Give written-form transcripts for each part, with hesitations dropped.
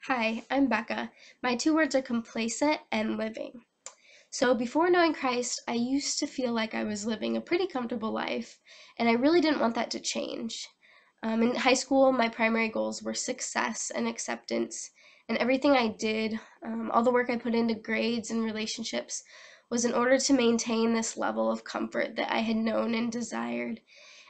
Hi, I'm Becca. My two words are complacent and living. So, before knowing Christ, I used to feel like I was living a pretty comfortable life, and I really didn't want that to change. In high school, my primary goals were success and acceptance, and everything I did, all the work I put into grades and relationships, was in order to maintain this level of comfort that I had known and desired.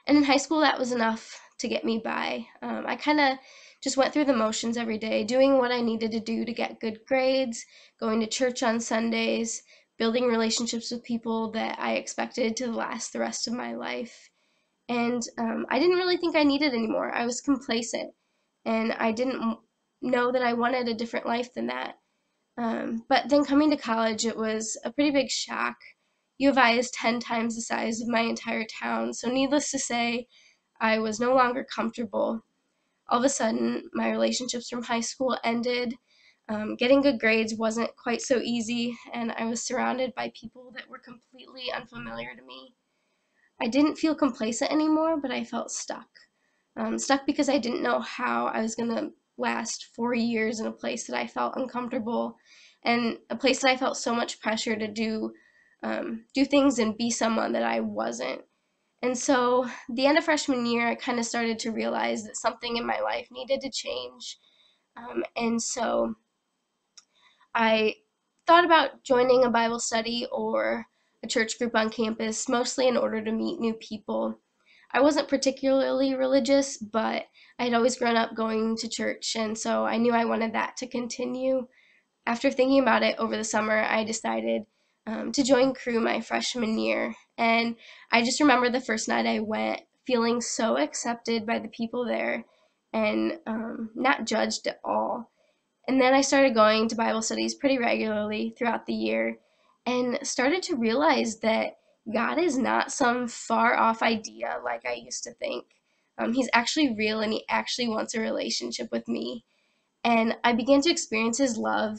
And in high school, that was enough to get me by. I kind of just went through the motions every day, doing what I needed to do to get good grades, going to church on Sundays, building relationships with people that I expected to last the rest of my life. And I didn't really think I needed anymore. I was complacent, and I didn't know that I wanted a different life than that. But then coming to college, it was a pretty big shock. U of I is 10 times the size of my entire town, so needless to say, I was no longer comfortable. All of a sudden, my relationships from high school ended. Getting good grades wasn't quite so easy, and I was surrounded by people that were completely unfamiliar to me. I didn't feel complacent anymore, but I felt stuck. Stuck because I didn't know how I was going to last 4 years in a place that I felt uncomfortable and a place that I felt so much pressure to do things and be someone that I wasn't. And so, the end of freshman year, I kind of started to realize that something in my life needed to change. And so, I thought about joining a Bible study or a church group on campus, mostly in order to meet new people. I wasn't particularly religious, but I had always grown up going to church, and so I knew I wanted that to continue. After thinking about it over the summer, I decided to join crew my freshman year. And I just remember the first night I went feeling so accepted by the people there and not judged at all. And then I started going to Bible studies pretty regularly throughout the year and started to realize that God is not some far off idea like I used to think. He's actually real and he actually wants a relationship with me. And I began to experience his love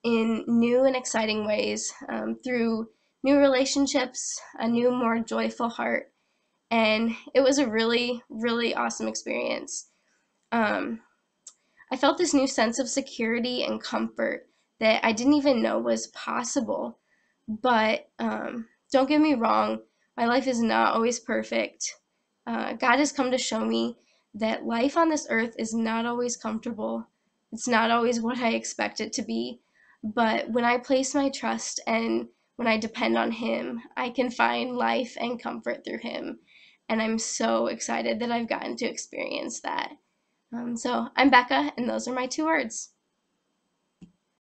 in new and exciting ways through new relationships, a new, more joyful heart. And it was a really, really awesome experience. Um, I felt this new sense of security and comfort that I didn't even know was possible. But don't get me wrong, my life is not always perfect. God has come to show me that life on this earth is not always comfortable. It's not always what I expect it to be. But when I place my trust and when I depend on Him, I can find life and comfort through Him. And I'm so excited that I've gotten to experience that. So I'm Becca, and those are my two words.